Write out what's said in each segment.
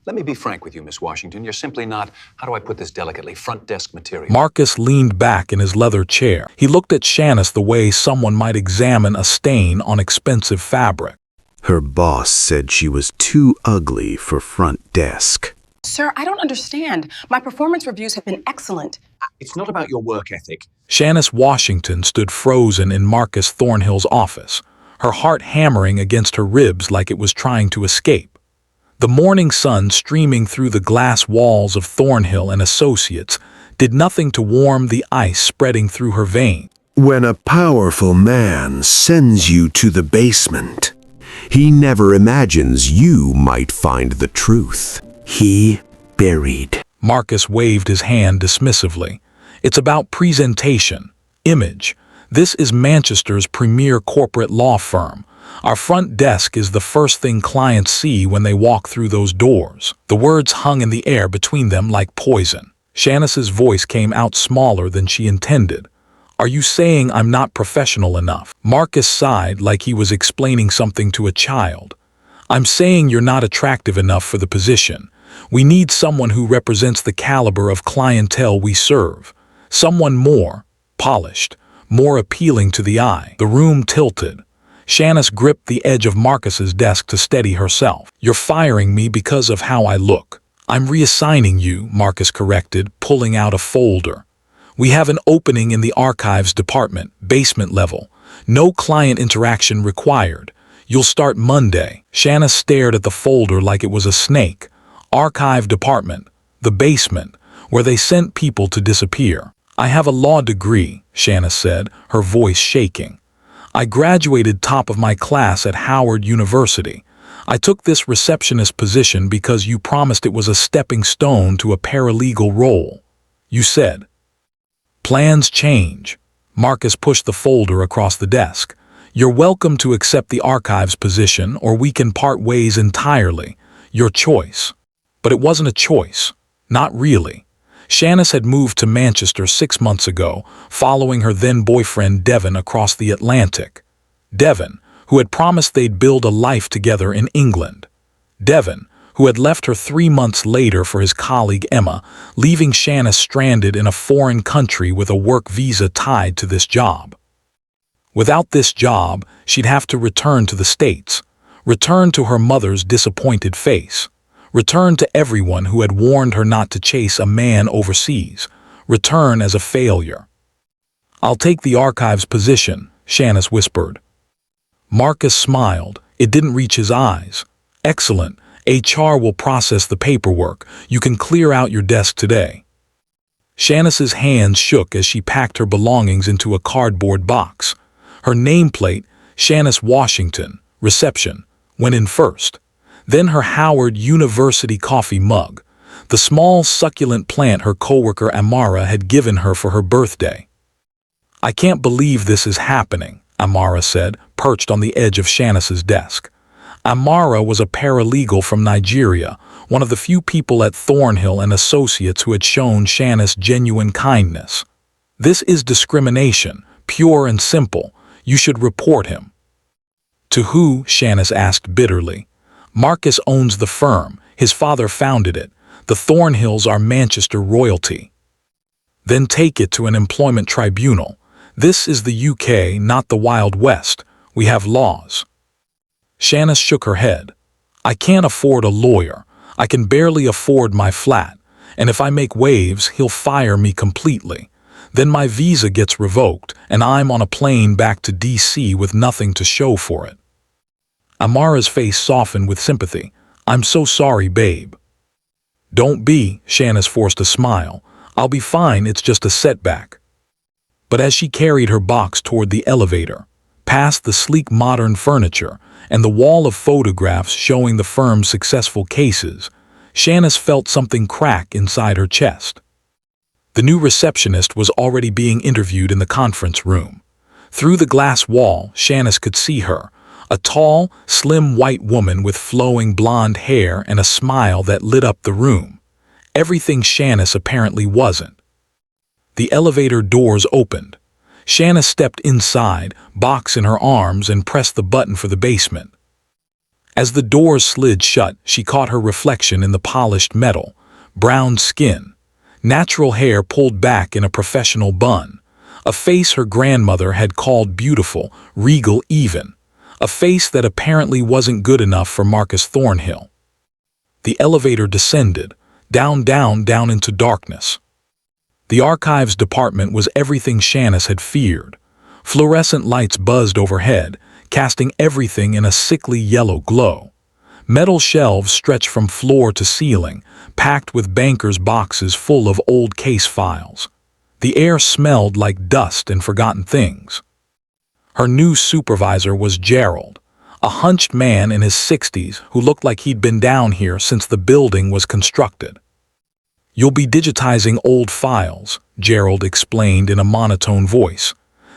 Let me be frank with you, Miss Washington. You're simply not, how do I put this delicately, front desk material. Marcus leaned back in his leather chair. He looked at Shanice the way someone might examine a stain on expensive fabric. Her boss said she was too ugly for front desk. Sir, I don't understand. My performance reviews have been excellent. It's not about your work ethic. Shanice Washington stood frozen in Marcus Thornhill's office, her heart hammering against her ribs like it was trying to escape. The morning sun streaming through the glass walls of Thornhill and Associates did nothing to warm the ice spreading through her veins. When a powerful man sends you to the basement, he never imagines you might find the truth. He buried. Marcus waved his hand dismissively. It's about presentation, image. This is Manchester's premier corporate law firm. Our front desk is the first thing clients see when they walk through those doors. The words hung in the air between them like poison. Shanice's voice came out smaller than she intended. Are you saying I'm not professional enough? Marcus sighed like he was explaining something to a child. I'm saying you're not attractive enough for the position. We need someone who represents the caliber of clientele we serve. Someone more polished, more appealing to the eye. The room tilted. Shanice gripped the edge of Marcus's desk to steady herself. You're firing me because of how I look. I'm reassigning you, Marcus corrected, pulling out a folder. We have an opening in the archives department, basement level. No client interaction required. You'll start Monday. Shanice stared at the folder like it was a snake. Archive department, the basement, where they sent people to disappear. I have a law degree, Shanice said, her voice shaking. I graduated top of my class at Howard University. I took this receptionist position because you promised it was a stepping stone to a paralegal role. You said. Plans change. Marcus pushed the folder across the desk. You're welcome to accept the archives position, or we can part ways entirely. Your choice. But it wasn't a choice. Not really. Shanice had moved to Manchester 6 months ago, following her then-boyfriend Devon across the Atlantic. Devon, who had promised they'd build a life together in England. Devon, who had left her 3 months later for his colleague Emma, leaving Shanice stranded in a foreign country with a work visa tied to this job. Without this job, she'd have to return to the States, return to her mother's disappointed face. Return to everyone who had warned her not to chase a man overseas. Return as a failure. I'll take the archives position, Shanice whispered. Marcus smiled. It didn't reach his eyes. Excellent. HR will process the paperwork. You can clear out your desk today. Shanice's hands shook as she packed her belongings into a cardboard box. Her nameplate, Shanice Washington, reception, went in first. Then her Howard University coffee mug, the small succulent plant her coworker Amara had given her for her birthday. I can't believe this is happening, Amara said, perched on the edge of Shanice's desk. Amara was a paralegal from Nigeria, one of the few people at Thornhill and Associates who had shown Shanice genuine kindness. This is discrimination, pure and simple. You should report him. To who? Shanice asked bitterly. Marcus owns the firm. His father founded it. The Thornhills are Manchester royalty. Then take it to an employment tribunal. This is the UK, not the Wild West. We have laws. Shanice shook her head. I can't afford a lawyer. I can barely afford my flat. And if I make waves, he'll fire me completely. Then my visa gets revoked, and I'm on a plane back to DC with nothing to show for it. Amara's face softened with sympathy. I'm so sorry, babe. Don't be, Shanice forced a smile. I'll be fine, it's just a setback. But as she carried her box toward the elevator, past the sleek modern furniture and the wall of photographs showing the firm's successful cases, Shanice felt something crack inside her chest. The new receptionist was already being interviewed in the conference room. Through the glass wall, Shanice could see her, a tall, slim white woman with flowing blonde hair and a smile that lit up the room. Everything Shanice apparently wasn't. The elevator doors opened. Shanice stepped inside, box in her arms, and pressed the button for the basement. As the doors slid shut, she caught her reflection in the polished metal. Brown skin, natural hair pulled back in a professional bun, a face her grandmother had called beautiful, regal even, a face that apparently wasn't good enough for Marcus Thornhill. The elevator descended, down into darkness. The archives department was everything Shanice had feared. Fluorescent lights buzzed overhead, casting everything in a sickly yellow glow. Metal shelves stretched from floor to ceiling, packed with bankers' boxes full of old case files. The air smelled like dust and forgotten things. Her new supervisor was Gerald, a hunched man in his 60s who looked like he'd been down here since the building was constructed. "You'll be digitizing old files," Gerald explained in a monotone voice.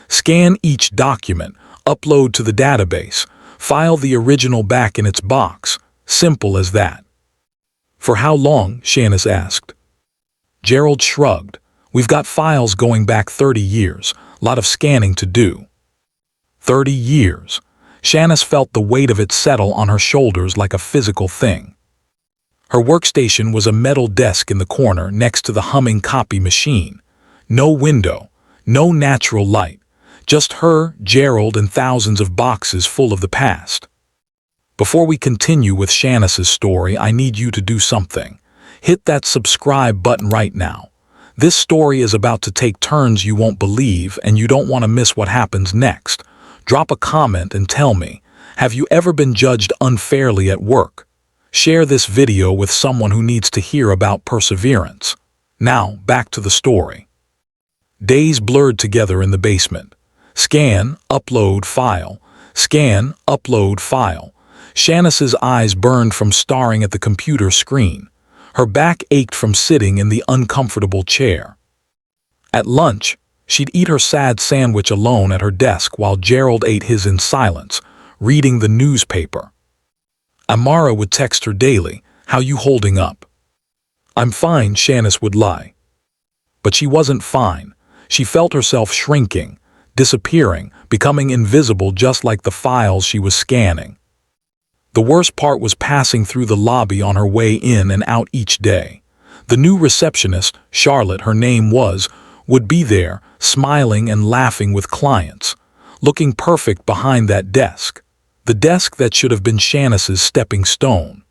"Scan each document, upload to the database, file the original back in its box. Simple as that." "For how long?" Shanice asked. Gerald shrugged. "We've got files going back 30 years, lot of scanning to do." 30 years. Shanice felt the weight of it settle on her shoulders like a physical thing. Her workstation was a metal desk in the corner next to the humming copy machine. No window, no natural light, just her, Gerald, and thousands of boxes full of the past. Before we continue with Shanice's story, I need you to do something. Hit that subscribe button right now. This story is about to take turns you won't believe, and you don't want to miss what happens next. Drop a comment and tell me, have you ever been judged unfairly at work? Share this video with someone who needs to hear about perseverance. Now, back to the story. Days blurred together in the basement. Scan, upload, file. Scan, upload, file. Shanice's eyes burned from staring at the computer screen. Her back ached from sitting in the uncomfortable chair. At lunch, she'd eat her sad sandwich alone at her desk while Gerald ate his in silence, reading the newspaper. Amara would text her daily, "How you holding up?" "I'm fine," Shanice would lie. But she wasn't fine. She felt herself shrinking, disappearing, becoming invisible just like the files she was scanning. The worst part was passing through the lobby on her way in and out each day. The new receptionist, Charlotte her name was, would be there, smiling and laughing with clients, looking perfect behind that desk, the desk that should have been Shanice's stepping stone.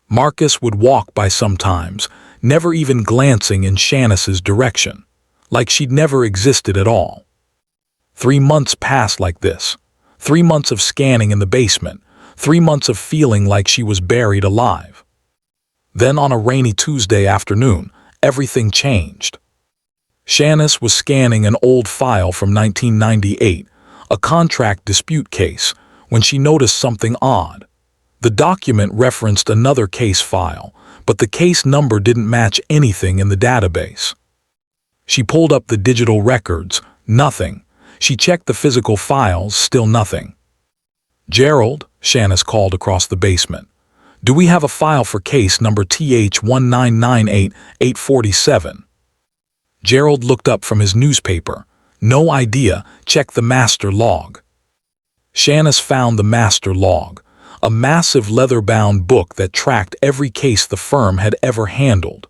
Marcus would walk by sometimes, never even glancing in Shanice's direction, like she'd never existed at all. 3 months passed like this. 3 months of scanning in the basement, 3 months of feeling like she was buried alive. Then on a rainy Tuesday afternoon, everything changed. Shanice was scanning an old file from 1998, a contract dispute case, when she noticed something odd. The document referenced another case file, but the case number didn't match anything in the database. She pulled up the digital records, nothing. She checked the physical files, still nothing. "Gerald," Shanice called across the basement, "do we have a file for case number TH1998847? Gerald looked up from his newspaper. "No idea, check the master log." Shanice found the master log, a massive leather-bound book that tracked every case the firm had ever handled.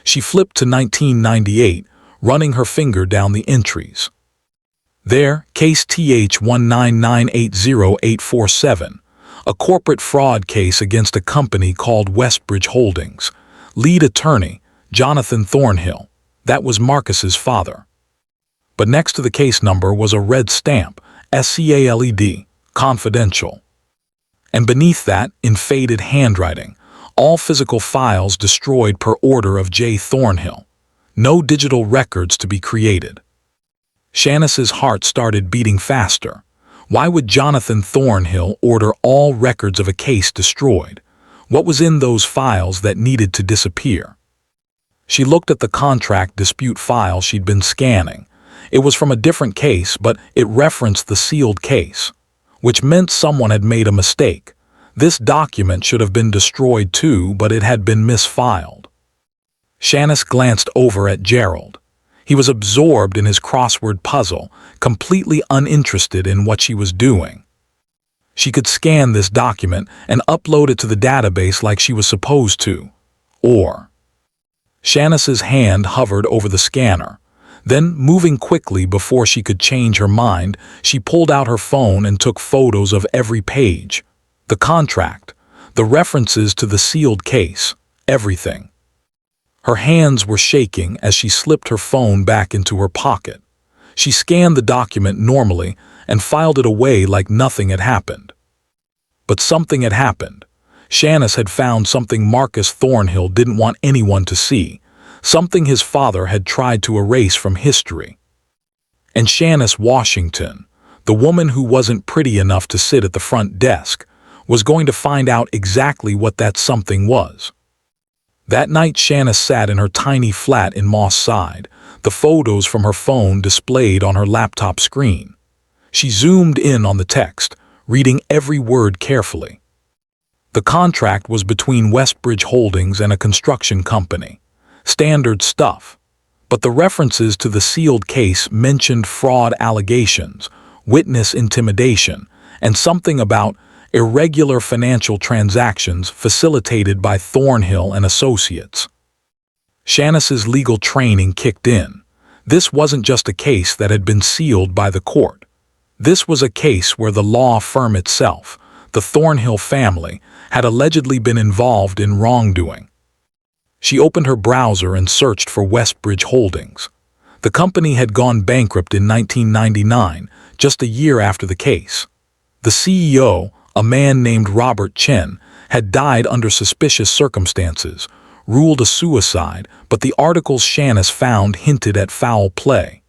She flipped to 1998, running her finger down the entries. There, case TH199808847, a corporate fraud case against a company called Westbridge Holdings. Lead attorney, Jonathan Thornhill. That was Marcus's father. But next to the case number was a red stamp, SCALED, confidential. And beneath that, in faded handwriting, all physical files destroyed per order of J. Thornhill. No digital records to be created. Shanice's heart started beating faster. Why would Jonathan Thornhill order all records of a case destroyed? What was in those files that needed to disappear? She looked at the contract dispute file she'd been scanning. It was from a different case, but it referenced the sealed case, which meant someone had made a mistake. This document should have been destroyed too, but it had been misfiled. Shanice glanced over at Gerald. He was absorbed in his crossword puzzle, completely uninterested in what she was doing. She could scan this document and upload it to the database like she was supposed to. Or Shanice's hand hovered over the scanner. Then, moving quickly before she could change her mind, she pulled out her phone and took photos of every page. The contract, the references to the sealed case, everything. Her hands were shaking as she slipped her phone back into her pocket. She scanned the document normally and filed it away like nothing had happened. But something had happened. Shanice had found something Marcus Thornhill didn't want anyone to see, something his father had tried to erase from history. And Shanice Washington, the woman who wasn't pretty enough to sit at the front desk, was going to find out exactly what that something was. That night Shanice sat in her tiny flat in Moss Side, the photos from her phone displayed on her laptop screen. She zoomed in on the text, reading every word carefully. The contract was between Westbridge Holdings and a construction company. Standard stuff. But the references to the sealed case mentioned fraud allegations, witness intimidation, and something about irregular financial transactions facilitated by Thornhill and Associates. Shanice's legal training kicked in. This wasn't just a case that had been sealed by the court. This was a case where the law firm itself, the Thornhill family, had allegedly been involved in wrongdoing. She opened her browser and searched for Westbridge Holdings. The company had gone bankrupt in 1999, just a year after the case. The CEO, a man named Robert Chen, had died under suspicious circumstances, ruled a suicide, but the articles Shanice found hinted at foul play.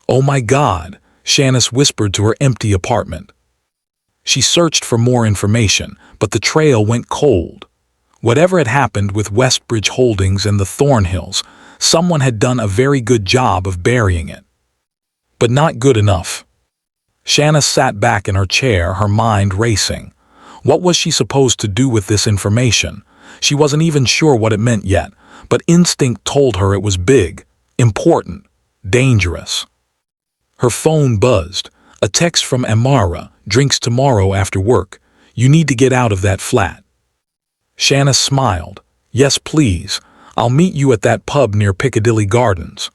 "Oh my God," Shanice whispered to her empty apartment. She searched for more information, but the trail went cold. Whatever had happened with Westbridge Holdings and the Thornhills, someone had done a very good job of burying it. But not good enough. Shanice sat back in her chair, her mind racing. What was she supposed to do with this information? She wasn't even sure what it meant yet, but instinct told her it was big, important, dangerous. Her phone buzzed. A text from Amara, "Drinks tomorrow after work. You need to get out of that flat." Shanice smiled. "Yes, please. I'll meet you at that pub near Piccadilly Gardens."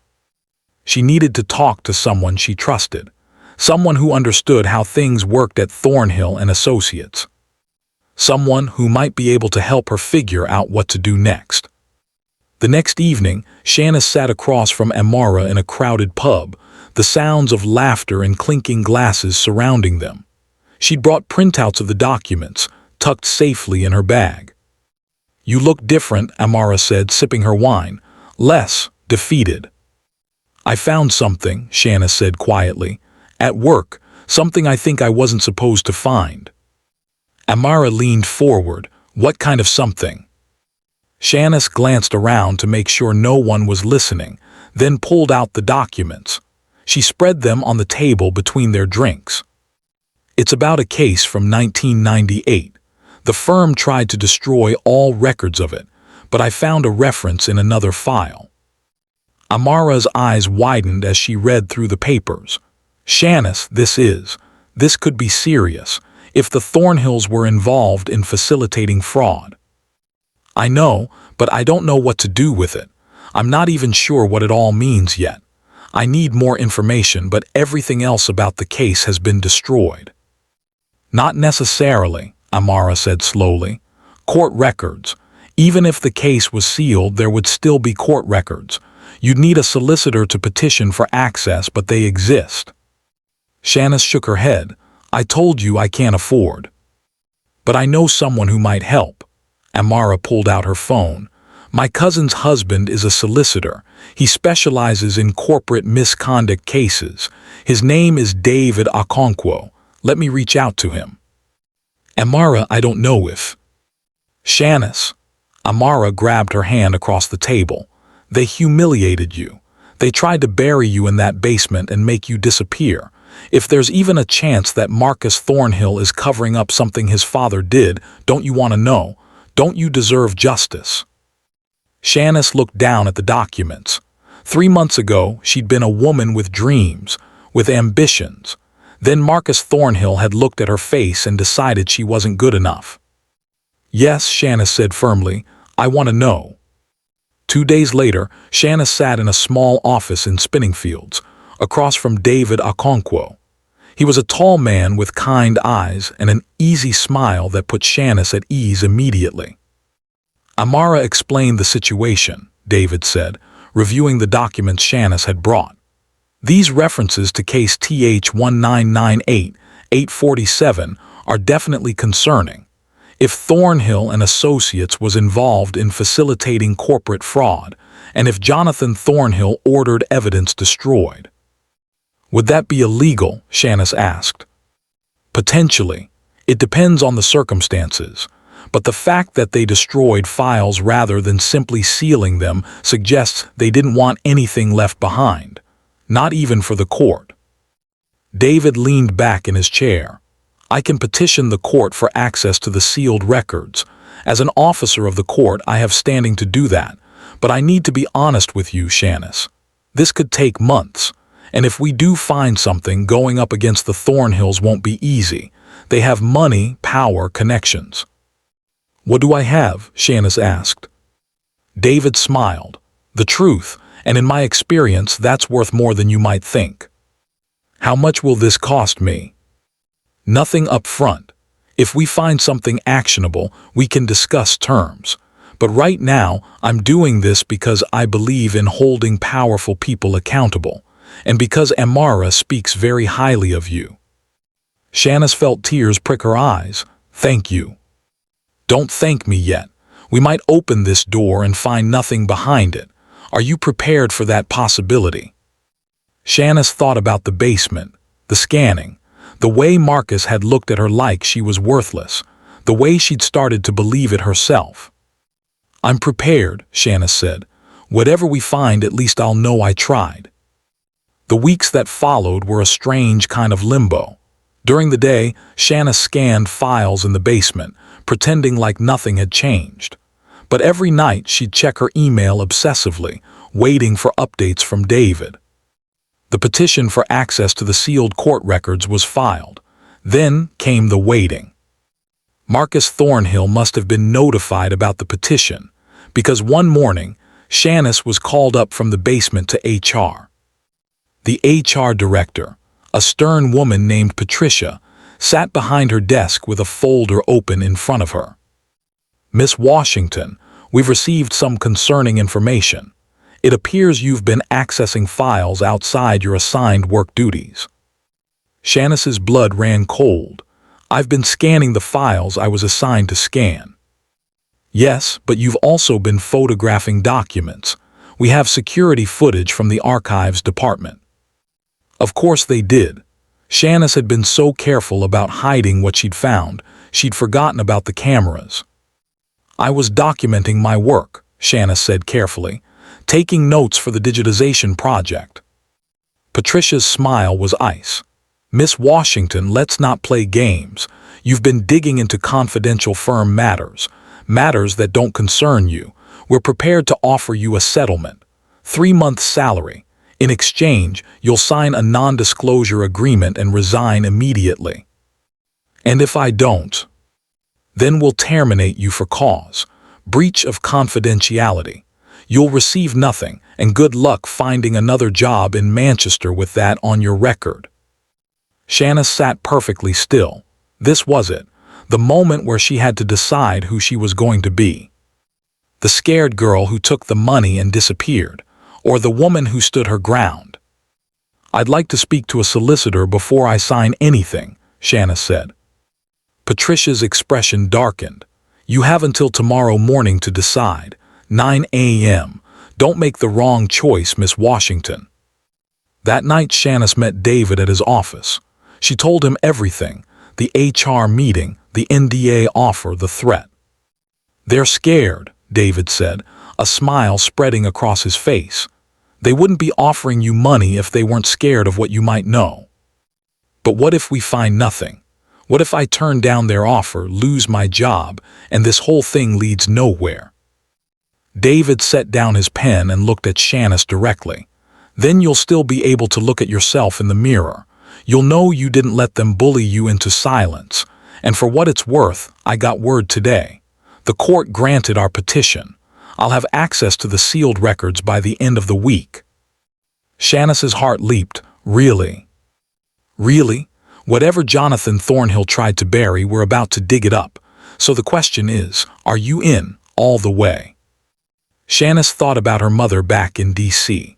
She needed to talk to someone she trusted. Someone who understood how things worked at Thornhill and Associates. Someone who might be able to help her figure out what to do next. The next evening, Shanice sat across from Amara in a crowded pub, the sounds of laughter and clinking glasses surrounding them. She'd brought printouts of the documents, tucked safely in her bag. "You look different," Amara said, sipping her wine. "Less defeated." "I found something," Shanice said quietly. "At work, something I think I wasn't supposed to find." Amara leaned forward. "What kind of something?" Shanice glanced around to make sure no one was listening, then pulled out the documents. She spread them on the table between their drinks. "It's about a case from 1998. The firm tried to destroy all records of it, but I found a reference in another file." Amara's eyes widened as she read through the papers. "Shanice, this could be serious, if the Thornhills were involved in facilitating fraud." "I know, but I don't know what to do with it. I'm not even sure what it all means yet. I need more information, but everything else about the case has been destroyed." "Not necessarily," Amara said slowly. "Court records. Even if the case was sealed, there would still be court records. You'd need a solicitor to petition for access, but they exist." Shanice shook her head. "I told you I can't afford." "But I know someone who might help." Amara pulled out her phone. "My cousin's husband is a solicitor. He specializes in corporate misconduct cases. His name is David Okonkwo. Let me reach out to him." "Amara, I don't know if..." "Shanice." Amara grabbed her hand across the table. "They humiliated you. They tried to bury you in that basement and make you disappear. If there's even a chance that Marcus Thornhill is covering up something his father did, don't you want to know? Don't you deserve justice?" Shanice looked down at the documents. 3 months ago, she'd been a woman with dreams, with ambitions. Then Marcus Thornhill had looked at her face and decided she wasn't good enough. "Yes," Shanna said firmly, "I want to know." 2 days later, Shanna sat in a small office in Spinningfields, across from David Okonkwo. He was a tall man with kind eyes and an easy smile that put Shanna at ease immediately. "Amara explained the situation," David said, reviewing the documents Shanna had brought. "These references to case TH1998-847 are definitely concerning. If Thornhill and Associates was involved in facilitating corporate fraud, and if Jonathan Thornhill ordered evidence destroyed." "Would that be illegal?" Shanna asked. "Potentially. It depends on the circumstances. But the fact that they destroyed files rather than simply sealing them suggests they didn't want anything left behind, not even for the court." David leaned back in his chair. "I can petition the court for access to the sealed records. As an officer of the court, I have standing to do that. But I need to be honest with you, Shanna. This could take months. And if we do find something, going up against the Thornhills won't be easy. They have money, power, connections." "What do I have?" Shanna asked. David smiled. "The truth, and in my experience, that's worth more than you might think." "How much will this cost me?" "Nothing up front. If we find something actionable, we can discuss terms. But right now, I'm doing this because I believe in holding powerful people accountable, and because Amara speaks very highly of you." Shanna felt tears prick her eyes. "Thank you." "Don't thank me yet. We might open this door and find nothing behind it. Are you prepared for that possibility?" Shanna thought about the basement, the scanning, the way Marcus had looked at her like she was worthless, the way she'd started to believe it herself. "I'm prepared," Shanna said. "Whatever we find, at least I'll know I tried." The weeks that followed were a strange kind of limbo. During the day, Shanna scanned files in the basement, pretending like nothing had changed. But every night she'd check her email obsessively, waiting for updates from David. The petition for access to the sealed court records was filed. Then came the waiting. Marcus Thornhill must have been notified about the petition, because one morning, Shanna was called up from the basement to HR. The HR director, a stern woman named Patricia, sat behind her desk with a folder open in front of her. "Miss Washington, we've received some concerning information. It appears you've been accessing files outside your assigned work duties." Shanna's blood ran cold. "I've been scanning the files I was assigned to scan." "Yes, but you've also been photographing documents. We have security footage from the archives department." Of course they did. Shanna had been so careful about hiding what she'd found, she'd forgotten about the cameras. "I was documenting my work," Shanna said carefully, "taking notes for the digitization project." Patricia's smile was ice. "Miss Washington, let's not play games. You've been digging into confidential firm matters, matters that don't concern you. We're prepared to offer you a settlement. 3 months' salary. In exchange, you'll sign a non-disclosure agreement and resign immediately. And if I don't, then we'll terminate you for cause, breach of confidentiality. You'll receive nothing, and good luck finding another job in Manchester with that on your record." Shanna sat perfectly still. This was it, the moment where she had to decide who she was going to be. The scared girl who took the money and disappeared, or the woman who stood her ground. "I'd like to speak to a solicitor before I sign anything," Shanna said. Patricia's expression darkened. "You have until tomorrow morning to decide. 9 a.m. Don't make the wrong choice, Miss Washington." That night Shanna met David at his office. She told him everything, the HR meeting, the NDA offer, the threat. "They're scared," David said, a smile spreading across his face. "They wouldn't be offering you money if they weren't scared of what you might know." "But what if we find nothing? What if I turn down their offer, lose my job, and this whole thing leads nowhere?" David set down his pen and looked at Shanna directly. "Then you'll still be able to look at yourself in the mirror. You'll know you didn't let them bully you into silence. And for what it's worth, I got word today. The court granted our petition. I'll have access to the sealed records by the end of the week. Shanice's heart leaped. Really? Really? Whatever Jonathan Thornhill tried to bury, we're about to dig it up. So the question is, are you in all the way? Shanice thought about her mother back in D.C.,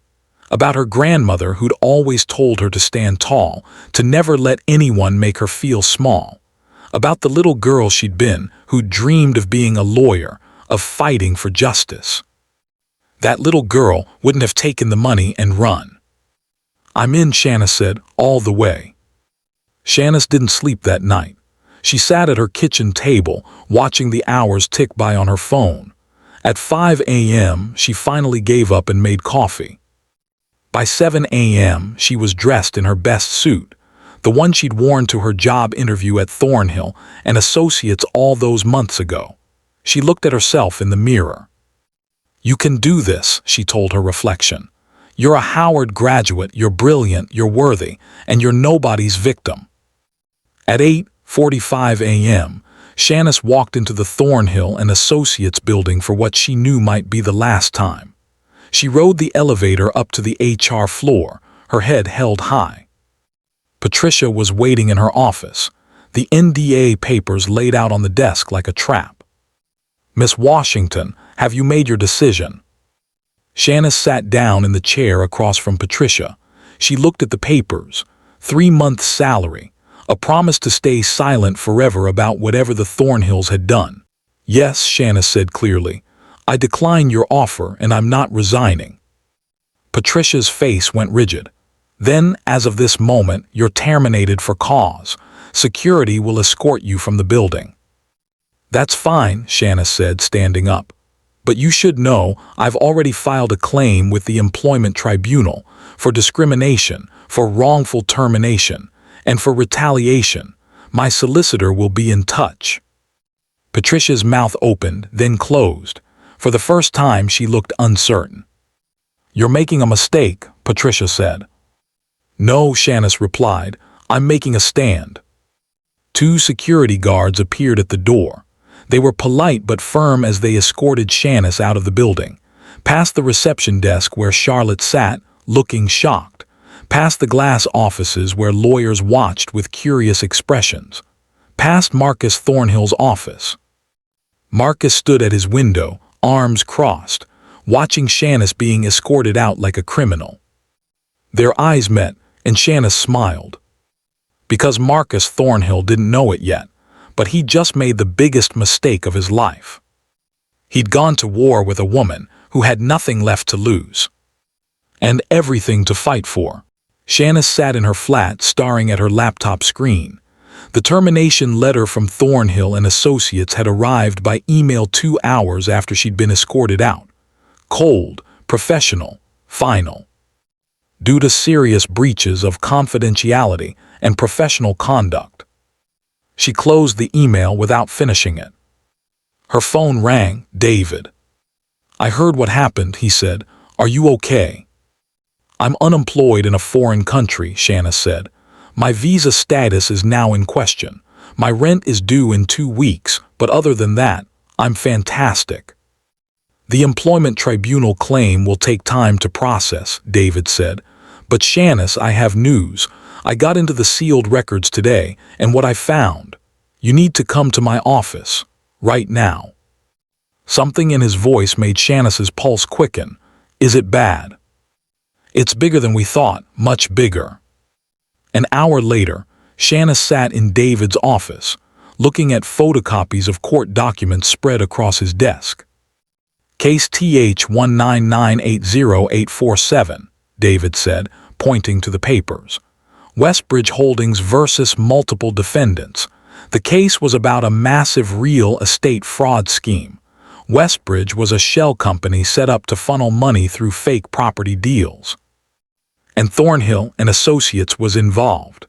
about her grandmother who'd always told her to stand tall, to never let anyone make her feel small, about the little girl she'd been who dreamed of being a lawyer, of fighting for justice. That little girl wouldn't have taken the money and run. I'm in, Shanice said, all the way. Shanice didn't sleep that night. She sat at her kitchen table, watching the hours tick by on her phone. At 5 a.m., she finally gave up and made coffee. By 7 a.m., she was dressed in her best suit, the one she'd worn to her job interview at Thornhill and Associates all those months ago. She looked at herself in the mirror. You can do this, she told her reflection. You're a Howard graduate, you're brilliant, you're worthy, and you're nobody's victim. At 8:45 a.m., Shanice walked into the Thornhill and Associates building for what she knew might be the last time. She rode the elevator up to the HR floor, her head held high. Patricia was waiting in her office, the NDA papers laid out on the desk like a trap. Miss Washington, have you made your decision? Shanice sat down in the chair across from Patricia. She looked at the papers. 3 months' salary, a promise to stay silent forever about whatever the Thornhills had done. Yes, Shanice said clearly. I decline your offer and I'm not resigning. Patricia's face went rigid. Then, as of this moment, you're terminated for cause. Security will escort you from the building. That's fine, Shanice said, standing up. But you should know I've already filed a claim with the Employment Tribunal for discrimination, for wrongful termination, and for retaliation. My solicitor will be in touch. Patricia's mouth opened, then closed. For the first time, she looked uncertain. You're making a mistake, Patricia said. No, Shanice replied. I'm making a stand. 2 security guards appeared at the door. They were polite but firm as they escorted Shanice out of the building, past the reception desk where Charlotte sat, looking shocked, past the glass offices where lawyers watched with curious expressions, past Marcus Thornhill's office. Marcus stood at his window, arms crossed, watching Shanice being escorted out like a criminal. Their eyes met, and Shanice smiled. Because Marcus Thornhill didn't know it yet, but he'd just made the biggest mistake of his life. He'd gone to war with a woman who had nothing left to lose. And everything to fight for. Shanice sat in her flat, staring at her laptop screen. The termination letter from Thornhill and Associates had arrived by email 2 hours after she'd been escorted out. Cold, professional, final. Due to serious breaches of confidentiality and professional conduct. She closed the email without finishing it. Her phone rang. David. I heard what happened, he said. Are you okay? I'm unemployed in a foreign country, Shanice said. My visa status is now in question. My rent is due in 2 weeks, but other than that, I'm fantastic. The Employment Tribunal claim will take time to process, David said. But Shanice, I have news. I got into the sealed records today, and what I found. You need to come to my office, right now. Something in his voice made Shanice's pulse quicken. Is it bad? It's bigger than we thought, much bigger. An hour later, Shanice sat in David's office, looking at photocopies of court documents spread across his desk. Case TH19980-847, David said, pointing to the papers. Westbridge Holdings versus multiple defendants. The case was about a massive real estate fraud scheme. Westbridge was a shell company set up to funnel money through fake property deals. And Thornhill and Associates was involved.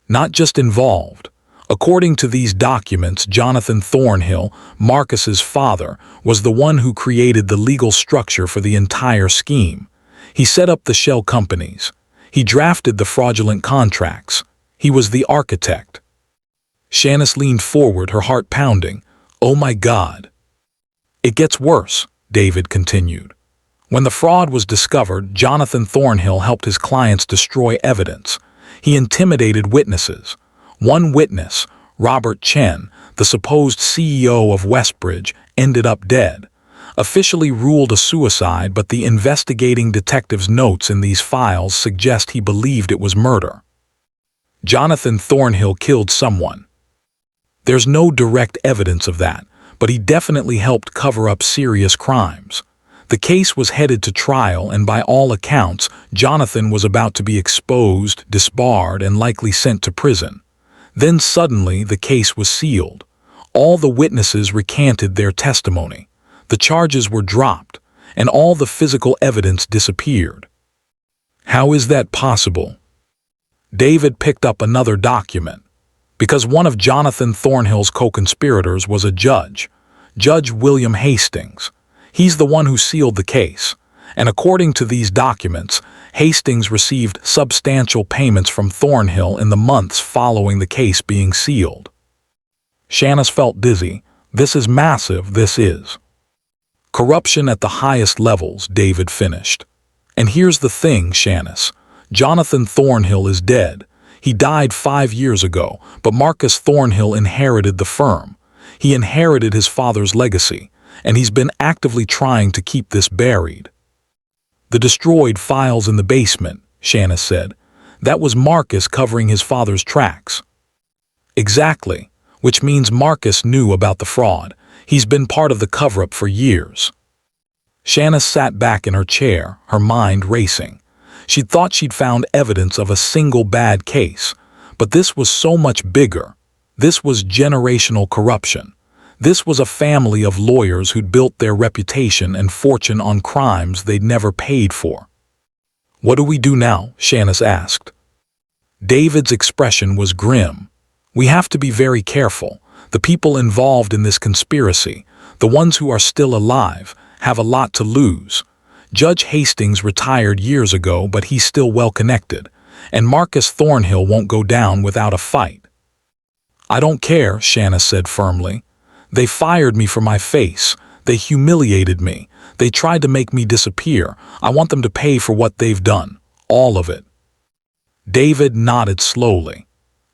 Not just involved. According to these documents, Jonathan Thornhill, Marcus's father, was the one who created the legal structure for the entire scheme. He set up the shell companies. He drafted the fraudulent contracts. He was the architect. Shanice leaned forward, her heart pounding. Oh my God. It gets worse, David continued. When the fraud was discovered, Jonathan Thornhill helped his clients destroy evidence. He intimidated witnesses. One witness, Robert Chen, the supposed CEO of Westbridge, ended up dead. Officially ruled a suicide, but the investigating detective's notes in these files suggest he believed it was murder. Jonathan Thornhill killed someone. There's no direct evidence of that, but he definitely helped cover up serious crimes. The case was headed to trial, and by all accounts, Jonathan was about to be exposed, disbarred, and likely sent to prison. Then suddenly, the case was sealed. All the witnesses recanted their testimony. The charges were dropped, and all the physical evidence disappeared. How is that possible? David picked up another document. Because one of Jonathan Thornhill's co-conspirators was a judge, Judge William Hastings. He's the one who sealed the case, and according to these documents, Hastings received substantial payments from Thornhill in the months following the case being sealed. Shanice felt dizzy. This is massive, this is. Corruption at the highest levels, David finished. And here's the thing, Shanice. Jonathan Thornhill is dead. He died 5 years ago, but Marcus Thornhill inherited the firm. He inherited his father's legacy, and he's been actively trying to keep this buried. The destroyed files in the basement, Shanice said. That was Marcus covering his father's tracks. Exactly, which means Marcus knew about the fraud. He's been part of the cover-up for years. Shanice sat back in her chair, her mind racing. She thought she'd found evidence of a single bad case, but this was so much bigger. This was generational corruption. This was a family of lawyers who'd built their reputation and fortune on crimes they'd never paid for. What do we do now? Shanice asked. David's expression was grim. We have to be very careful. The people involved in this conspiracy, the ones who are still alive, have a lot to lose. Judge Hastings retired years ago, but he's still well connected, and Marcus Thornhill won't go down without a fight. I don't care, Shanice said firmly. They fired me for my face. They humiliated me. They tried to make me disappear. I want them to pay for what they've done. All of it. David nodded slowly.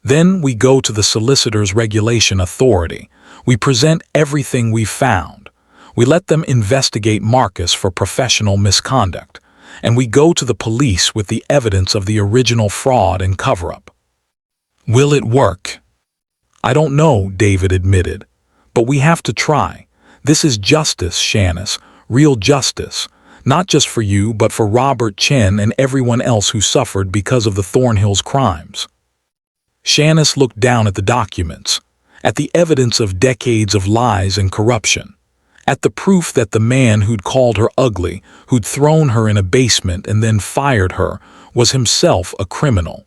Then we go to the Solicitors Regulation Authority. We present everything we've found. We let them investigate Marcus for professional misconduct. And we go to the police with the evidence of the original fraud and cover-up. Will it work? I don't know, David admitted. But we have to try. This is justice, Shanice. Real justice. Not just for you, but for Robert Chen and everyone else who suffered because of the Thornhill's crimes. Shanice looked down at the documents, at the evidence of decades of lies and corruption, at the proof that the man who'd called her ugly, who'd thrown her in a basement and then fired her, was himself a criminal.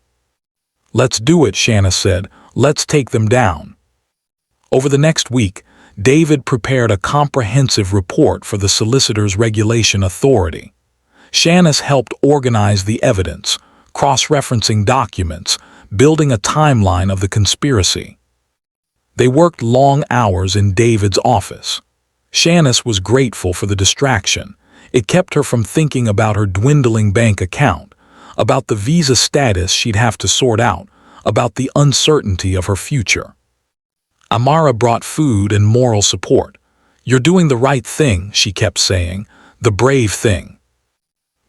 Let's do it, Shanice said. Let's take them down. Over the next week, David prepared a comprehensive report for the Solicitors Regulation Authority. Shanice helped organize the evidence, cross-referencing documents, building a timeline of the conspiracy. They worked long hours in David's office. Shanice was grateful for the distraction. It kept her from thinking about her dwindling bank account, about the visa status she'd have to sort out, about the uncertainty of her future. Amara brought food and moral support. You're doing the right thing, she kept saying, the brave thing.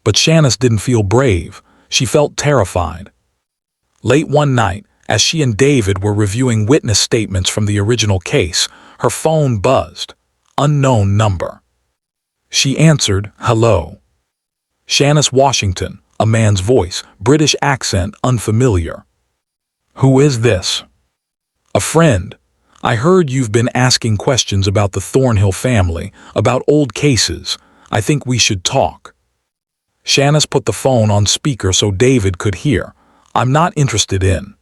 But Shanice didn't feel brave. She felt terrified. Late one night, as she and David were reviewing witness statements from the original case, her phone buzzed. Unknown number. She answered, hello. Shanice Washington, a man's voice, British accent unfamiliar. Who is this? A friend. I heard you've been asking questions about the Thornhill family, about old cases. I think we should talk. Shanice put the phone on speaker so David could hear. I'm not interested in.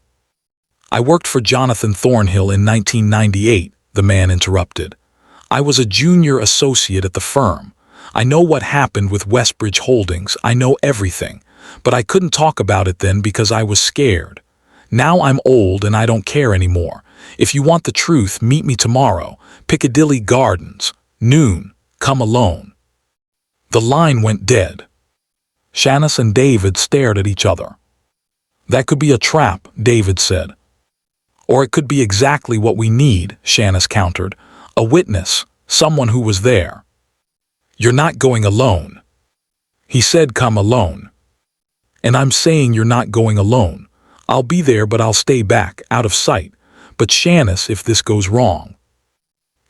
I worked for Jonathan Thornhill in 1998, the man interrupted. I was a junior associate at the firm. I know what happened with Westbridge Holdings. I know everything. But I couldn't talk about it then because I was scared. Now I'm old and I don't care anymore. If you want the truth, meet me tomorrow. Piccadilly Gardens, noon. Come alone." The line went dead. Shanice and David stared at each other. "That could be a trap," David said. "Or it could be exactly what we need," Shanice countered. "A witness, someone who was there." "You're not going alone." He said, "Come alone." "And I'm saying you're not going alone. I'll be there, but I'll stay back, out of sight. But Shanice, if this goes wrong."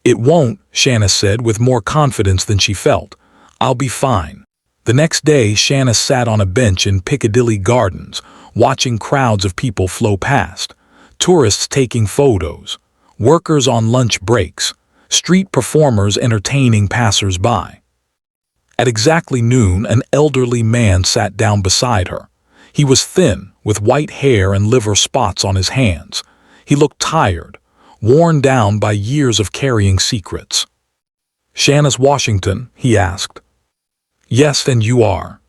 "It won't," Shanice said with more confidence than she felt. "I'll be fine." The next day, Shanice sat on a bench in Piccadilly Gardens, watching crowds of people flow past. Tourists taking photos, workers on lunch breaks, street performers entertaining passers-by. At exactly noon, an elderly man sat down beside her. He was thin, with white hair and liver spots on his hands. He looked tired, worn down by years of carrying secrets. "Shanice Washington?" he asked. "Yes, and you are?"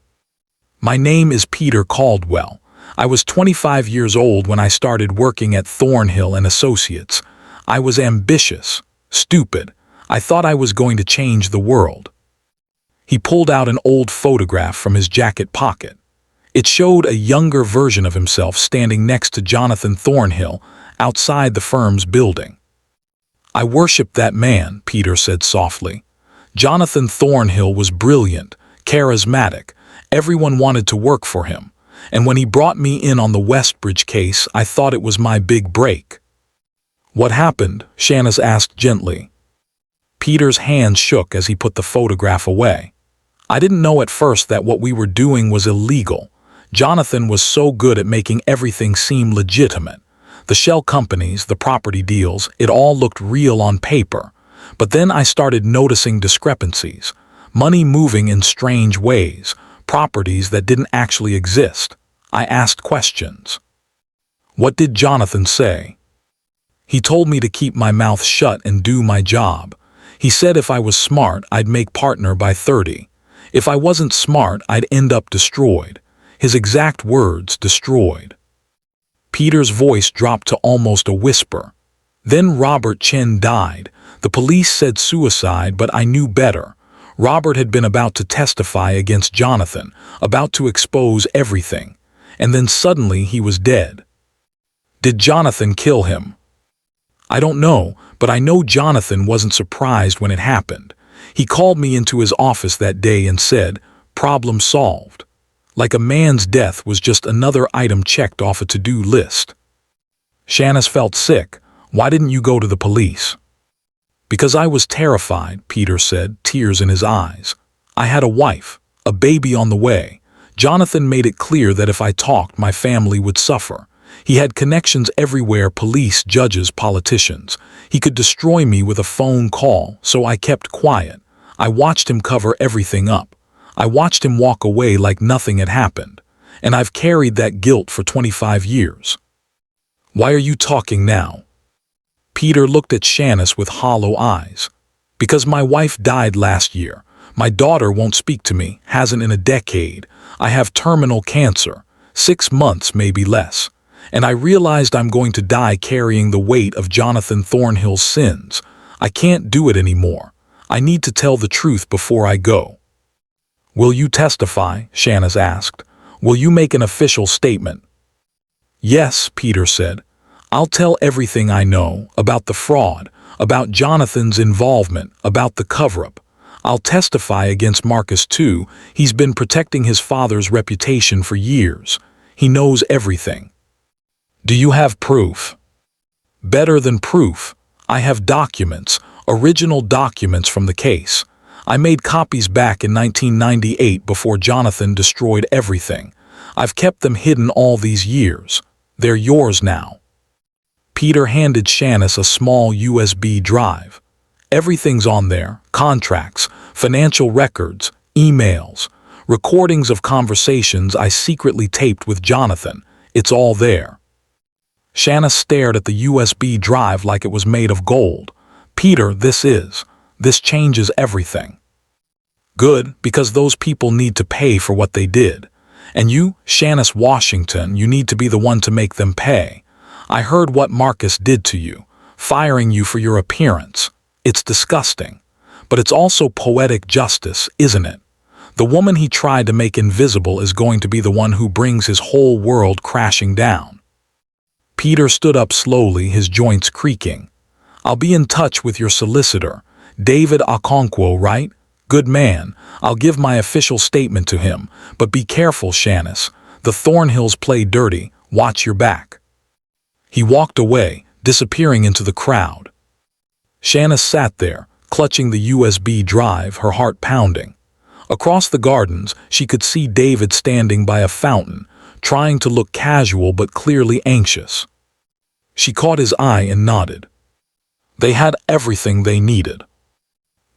"My name is Peter Caldwell. I was 25 years old when I started working at Thornhill and Associates. I was ambitious, stupid. I thought I was going to change the world." He pulled out an old photograph from his jacket pocket. It showed a younger version of himself standing next to Jonathan Thornhill outside the firm's building. "I worshiped that man," Peter said softly. "Jonathan Thornhill was brilliant, charismatic. Everyone wanted to work for him. And when he brought me in on the Westbridge case, I thought it was my big break." "What happened?" Shanice asked gently. Peter's hand shook as he put the photograph away. "I didn't know at first that what we were doing was illegal. Jonathan was so good at making everything seem legitimate. The shell companies, the property deals, it all looked real on paper. But then I started noticing discrepancies, money moving in strange ways, properties that didn't actually exist. I asked questions." "What did Jonathan say?" "He told me to keep my mouth shut and do my job. He said if I was smart, I'd make partner by 30. If I wasn't smart, I'd end up destroyed. His exact words, destroyed." Peter's voice dropped to almost a whisper. "Then Robert Chen died. The police said suicide, but I knew better. Robert had been about to testify against Jonathan, about to expose everything. And then suddenly he was dead." "Did Jonathan kill him?" "I don't know, but I know Jonathan wasn't surprised when it happened. He called me into his office that day and said, 'Problem solved.' Like a man's death was just another item checked off a to-do list." Shanice felt sick. "Why didn't you go to the police?" "Because I was terrified," Peter said, tears in his eyes. "I had a wife, a baby on the way. Jonathan made it clear that if I talked, my family would suffer. He had connections everywhere, police, judges, politicians. He could destroy me with a phone call, so I kept quiet. I watched him cover everything up. I watched him walk away like nothing had happened. And I've carried that guilt for 25 years. Why are you talking now?" Peter looked at Shanice with hollow eyes. "Because my wife died last year. My daughter won't speak to me, hasn't in a decade. I have terminal cancer, 6 months, maybe less. And I realized I'm going to die carrying the weight of Jonathan Thornhill's sins. I can't do it anymore. I need to tell the truth before I go." "Will you testify?" Shanice asked. "Will you make an official statement?" "Yes," Peter said. "I'll tell everything I know about the fraud, about Jonathan's involvement, about the cover-up. I'll testify against Marcus too. He's been protecting his father's reputation for years. He knows everything." "Do you have proof?" "Better than proof. I have documents, original documents from the case. I made copies back in 1998 before Jonathan destroyed everything. I've kept them hidden all these years. They're yours now." Peter handed Shanice a small USB drive. "Everything's on there, contracts, financial records, emails, recordings of conversations I secretly taped with Jonathan. It's all there." Shanice stared at the USB drive like it was made of gold. "Peter, this changes everything." "Good, because those people need to pay for what they did. And you, Shanice Washington, you need to be the one to make them pay. I heard what Marcus did to you, firing you for your appearance. It's disgusting. But it's also poetic justice, isn't it? The woman he tried to make invisible is going to be the one who brings his whole world crashing down. Peter stood up slowly, his joints creaking. I'll be in touch with your solicitor, David Okonkwo, right? Good man. I'll give my official statement to him, but be careful, Shanice. The Thornhills play dirty. Watch your back. He walked away, disappearing into the crowd. Shanice sat there, clutching the USB drive, her heart pounding. Across the gardens, she could see David standing by a fountain, trying to look casual but clearly anxious. She caught his eye and nodded. They had everything they needed.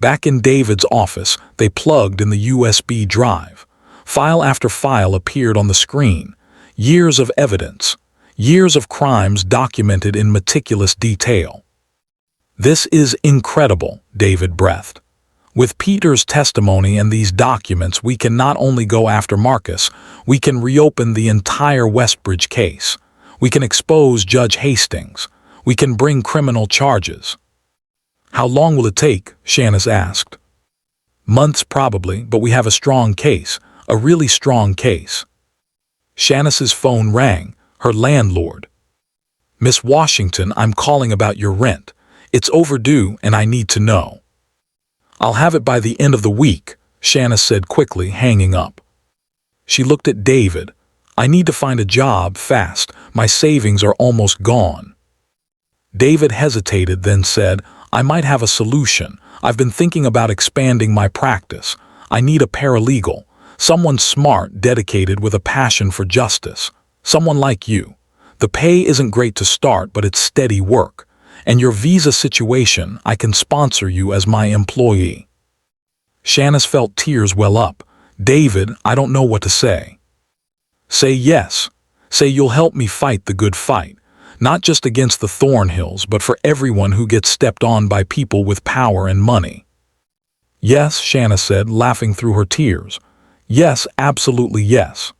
Back in David's office, they plugged in the USB drive. File after file appeared on the screen. Years of evidence. Years of crimes documented in meticulous detail. This is incredible, David breathed. With Peter's testimony and these documents, we can not only go after Marcus, we can reopen the entire Westbridge case. We can expose Judge Hastings. We can bring criminal charges. How long will it take? Shanice asked. Months probably, but we have a strong case, a really strong case. Shanice's phone rang, her landlord. Miss Washington, I'm calling about your rent. It's overdue and I need to know. I'll have it by the end of the week, Shanice said quickly, hanging up. She looked at David. I need to find a job fast. My savings are almost gone. David hesitated, then said, I might have a solution. I've been thinking about expanding my practice. I need a paralegal, someone smart, dedicated, with a passion for justice. Someone like you. The pay isn't great to start, but it's steady work. And your visa situation, I can sponsor you as my employee. Shanice felt tears well up. David, I don't know what to say. Say yes. Say you'll help me fight the good fight. Not just against the Thornhills, but for everyone who gets stepped on by people with power and money. Yes, Shanice said, laughing through her tears. Yes, absolutely yes.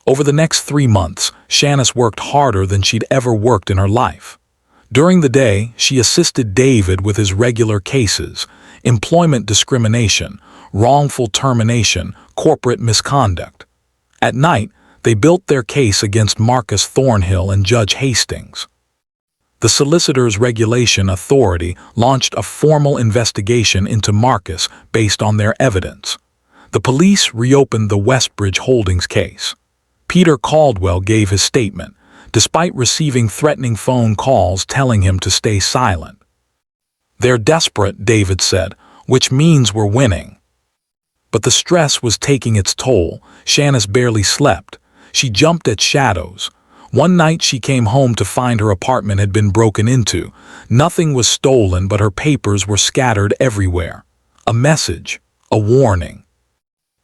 Over the next 3 months, Shanice worked harder than she'd ever worked in her life. During the day, she assisted David with his regular cases: employment discrimination, wrongful termination, corporate misconduct. At night, they built their case against Marcus Thornhill and Judge Hastings. The Solicitors Regulation Authority launched a formal investigation into Marcus based on their evidence. The police reopened the Westbridge Holdings case. Peter Caldwell gave his statement, despite receiving threatening phone calls telling him to stay silent. They're desperate, David said, which means we're winning. But the stress was taking its toll. Shanice barely slept. She jumped at shadows. One night she came home to find her apartment had been broken into. Nothing was stolen, but her papers were scattered everywhere. A message, a warning.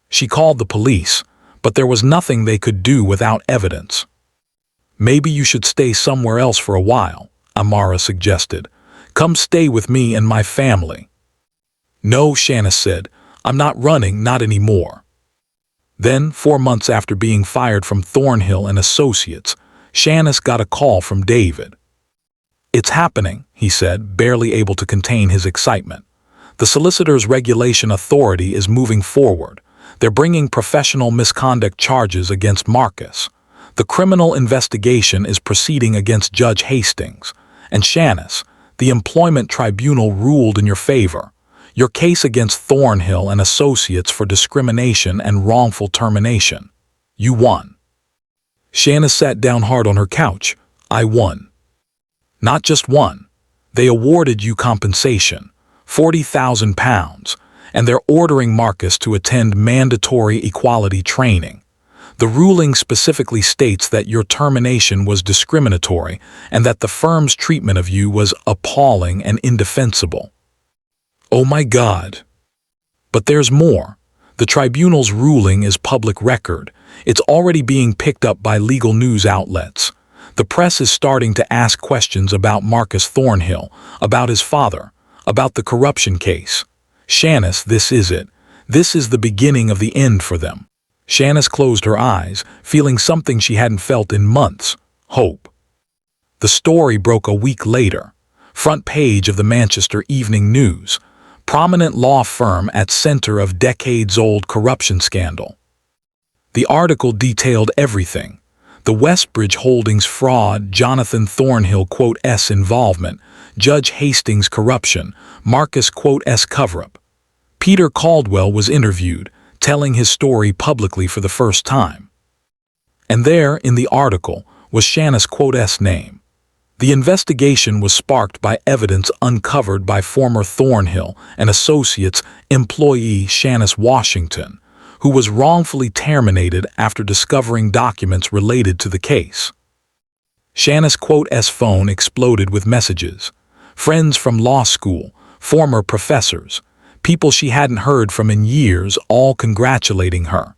She called the police, but there was nothing they could do without evidence. Maybe you should stay somewhere else for a while, Amara suggested. Come stay with me and my family. No, Shanice said. I'm not running, not anymore. Then, 4 months after being fired from Thornhill and Associates, Shanice got a call from David. It's happening, he said, barely able to contain his excitement. The Solicitors Regulation Authority is moving forward. They're bringing professional misconduct charges against Marcus. The criminal investigation is proceeding against Judge Hastings. And Shanice, the employment tribunal ruled in your favor. Your case against Thornhill and Associates for discrimination and wrongful termination. You won. Shanice sat down hard on her couch. I won. Not just won. They awarded you compensation, £40,000, and they're ordering Marcus to attend mandatory equality training. The ruling specifically states that your termination was discriminatory and that the firm's treatment of you was appalling and indefensible. Oh my God. But there's more. The tribunal's ruling is public record. It's already being picked up by legal news outlets. The press is starting to ask questions about Marcus Thornhill, about his father, about the corruption case. Shanice, this is it. This is the beginning of the end for them. Shanice closed her eyes, feeling something she hadn't felt in months: hope. The story broke a week later. Front page of the Manchester Evening News. Prominent law firm at center of decades-old corruption scandal. The article detailed everything: the Westbridge Holdings fraud, Jonathan Thornhill S involvement, Judge Hastings corruption, Marcus S cover-up. Peter Caldwell was interviewed, telling his story publicly for the first time. And there, in the article, was Shanice S name. The investigation was sparked by evidence uncovered by former Thornhill and Associates employee Shanice Washington, who was wrongfully terminated after discovering documents related to the case. Shanice S phone exploded with messages. Friends from law school, former professors, people she hadn't heard from in years, all congratulating her.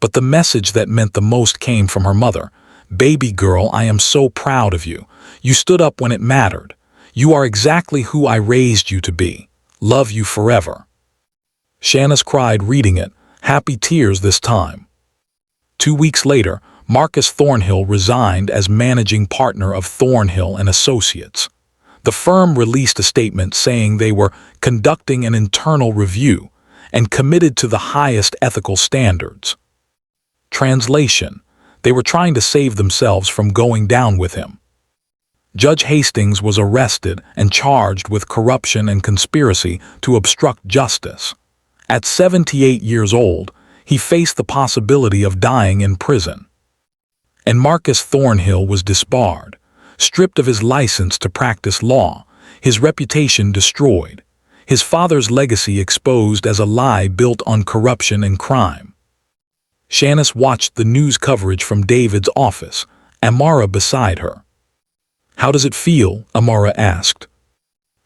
But the message that meant the most came from her mother. "Baby girl, I am so proud of you. You stood up when it mattered. You are exactly who I raised you to be. Love you forever." Shanice cried reading it, happy tears this time. 2 weeks later, Marcus Thornhill resigned as managing partner of Thornhill and Associates. The firm released a statement saying they were conducting an internal review and committed to the highest ethical standards. Translation: they were trying to save themselves from going down with him. Judge Hastings was arrested and charged with corruption and conspiracy to obstruct justice. At 78 years old, he faced the possibility of dying in prison. And Marcus Thornhill was disbarred, stripped of his license to practice law, his reputation destroyed, his father's legacy exposed as a lie built on corruption and crime. Shanice watched the news coverage from David's office, Amara beside her. "How does it feel?" Amara asked.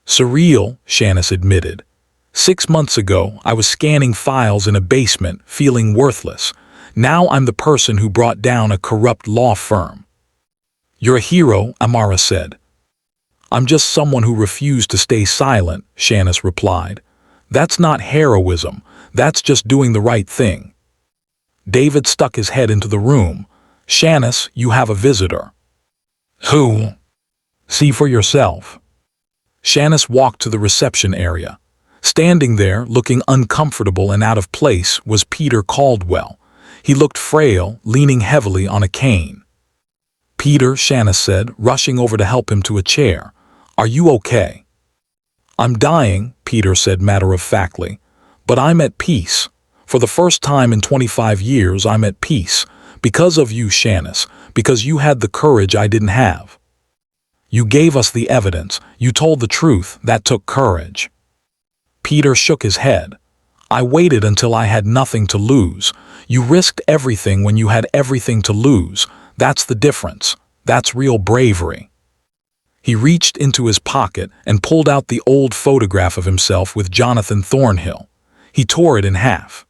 "Surreal," Shanice admitted. 6 months ago, I was scanning files in a basement, feeling worthless. Now I'm the person who brought down a corrupt law firm." "You're a hero," Amara said. "I'm just someone who refused to stay silent," Shanice replied. "That's not heroism, that's just doing the right thing." David stuck his head into the room. "Shanice, you have a visitor." "Who?" "See for yourself." Shanice walked to the reception area. Standing there, looking uncomfortable and out of place, was Peter Caldwell. He looked frail, leaning heavily on a cane. "Peter," Shanice said, rushing over to help him to a chair. "Are you okay?" "I'm dying," Peter said matter-of-factly. "But I'm at peace. For the first time in 25 years, I'm at peace. Because of you, Shanice. Because you had the courage I didn't have. You gave us the evidence. You told the truth. That took courage." Peter shook his head. "I waited until I had nothing to lose. You risked everything when you had everything to lose. That's the difference. That's real bravery." He reached into his pocket and pulled out the old photograph of himself with Jonathan Thornhill. He tore it in half.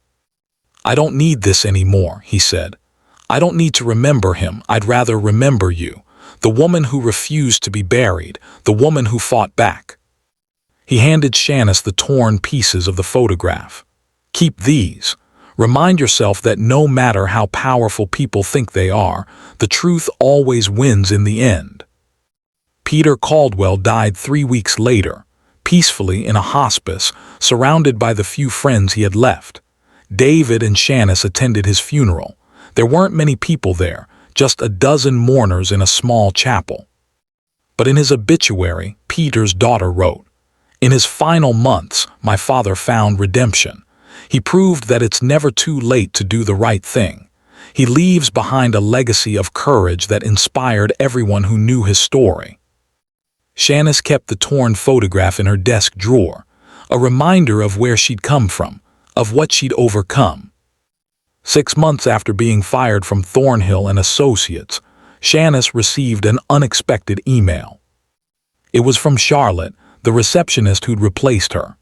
"I don't need this anymore," he said. "I don't need to remember him. I'd rather remember you. The woman who refused to be buried, the woman who fought back." He handed Shanice the torn pieces of the photograph. "Keep these. Remind yourself that no matter how powerful people think they are, the truth always wins in the end." Peter Caldwell died 3 weeks later, peacefully in a hospice, surrounded by the few friends he had left. David and Shanice attended his funeral. There weren't many people there, just a dozen mourners in a small chapel. But in his obituary, Peter's daughter wrote, "In his final months, my father found redemption. He proved that it's never too late to do the right thing. He leaves behind a legacy of courage that inspired everyone who knew his story." Shanice kept the torn photograph in her desk drawer, a reminder of where she'd come from, of what she'd overcome. 6 months after being fired from Thornhill and Associates, Shanice received an unexpected email. It was from Charlotte, the receptionist who'd replaced her.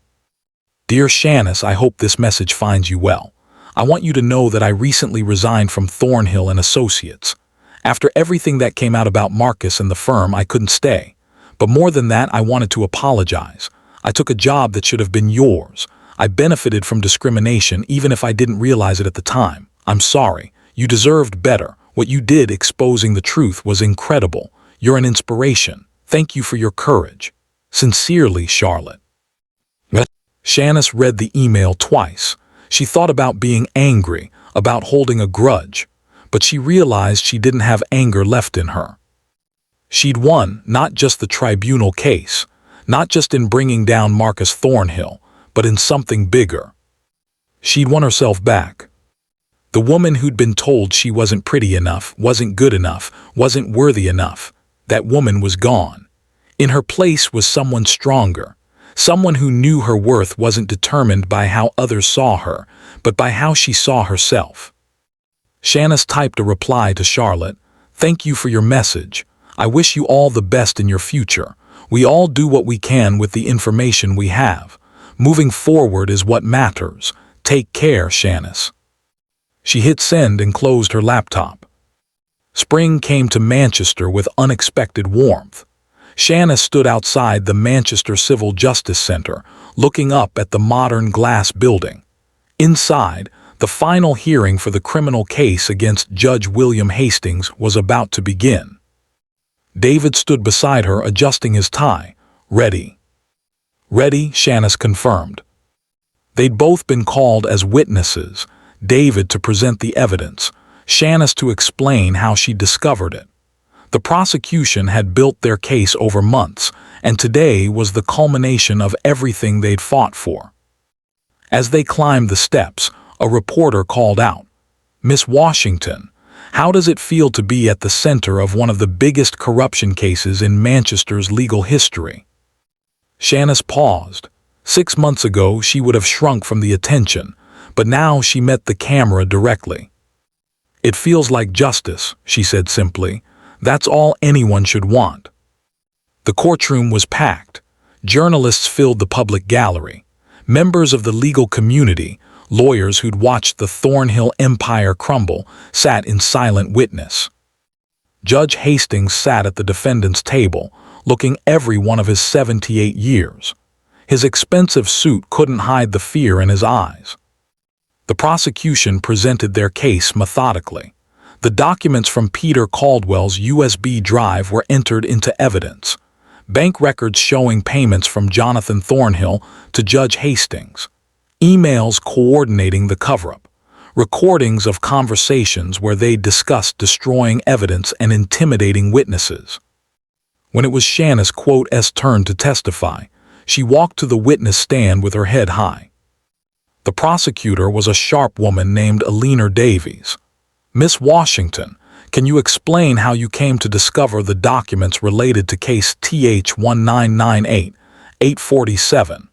"Dear Shanice, I hope this message finds you well. I want you to know that I recently resigned from Thornhill and Associates. After everything that came out about Marcus and the firm, I couldn't stay. But more than that, I wanted to apologize. I took a job that should have been yours. I benefited from discrimination even if I didn't realize it at the time. I'm sorry. You deserved better. What you did exposing the truth was incredible. You're an inspiration. Thank you for your courage. Sincerely, Charlotte. Shanice read the email twice. She thought about being angry, about holding a grudge, but she realized she didn't have anger left in her. She'd won not just the tribunal case, not just in bringing down Marcus Thornhill, but in something bigger. She'd won herself back. The woman who'd been told she wasn't pretty enough, wasn't good enough, wasn't worthy enough, that woman was gone. In her place was someone stronger, someone who knew her worth wasn't determined by how others saw her, but by how she saw herself. Shanice typed a reply to Charlotte. Thank you for your message. I wish you all the best in your future. We all do what we can with the information we have. Moving forward is what matters. Take care, Shanice. She hit send and closed her laptop. Spring came to Manchester with unexpected warmth. Shanice stood outside the Manchester Civil Justice Centre, looking up at the modern glass building. Inside, the final hearing for the criminal case against Judge William Hastings was about to begin. David stood beside her, adjusting his tie. Ready. Ready, Shanice confirmed. They'd both been called as witnesses, David to present the evidence, Shanice to explain how she discovered it. The prosecution had built their case over months, and today was the culmination of everything they'd fought for. As they climbed the steps, a reporter called out, Miss Washington, how does it feel to be at the center of one of the biggest corruption cases in Manchester's legal history? Shanice paused. 6 months ago, she would have shrunk from the attention, but now she met the camera directly. It feels like justice, she said simply. That's all anyone should want. The courtroom was packed. Journalists filled the public gallery. Members of the legal community, lawyers who'd watched the Thornhill empire crumble, sat in silent witness. Judge Hastings sat at the defendant's table, looking every one of his 78 years. His expensive suit couldn't hide the fear in his eyes. The prosecution presented their case methodically. The documents from Peter Caldwell's USB drive were entered into evidence. Bank records showing payments from Jonathan Thornhill to Judge Hastings. Emails coordinating the cover-up. Recordings of conversations where they discussed destroying evidence and intimidating witnesses. When it was Shanice Quote's turn to testify, she walked to the witness stand with her head high. The prosecutor was a sharp woman named Eleanor Davies. Miss Washington, can you explain how you came to discover the documents related to case TH1998-847?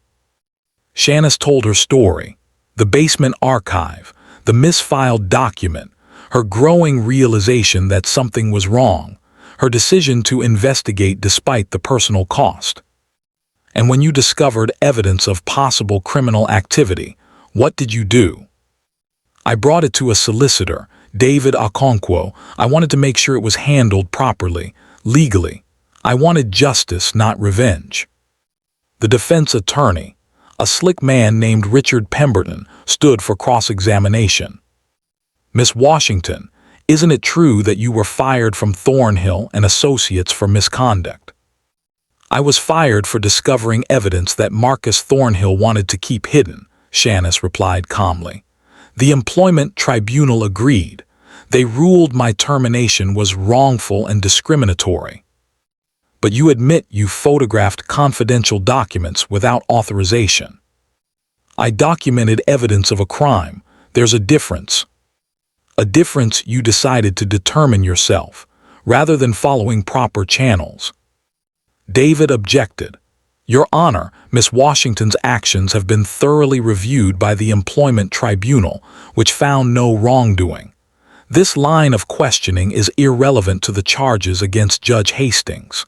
Shanice told her story, the basement archive, the misfiled document, her growing realization that something was wrong, her decision to investigate despite the personal cost. And when you discovered evidence of possible criminal activity, what did you do? I brought it to a solicitor, David Okonkwo. I wanted to make sure it was handled properly, legally. I wanted justice, not revenge. The defense attorney, a slick man named Richard Pemberton, stood for cross-examination. Miss Washington, isn't it true that you were fired from Thornhill and Associates for misconduct? I was fired for discovering evidence that Marcus Thornhill wanted to keep hidden, Shanice replied calmly. The employment tribunal agreed. They ruled my termination was wrongful and discriminatory. But you admit you photographed confidential documents without authorization. I documented evidence of a crime. There's a difference. A difference you decided to determine yourself, rather than following proper channels. David objected. Your Honor, Miss Washington's actions have been thoroughly reviewed by the Employment Tribunal, which found no wrongdoing. This line of questioning is irrelevant to the charges against Judge Hastings.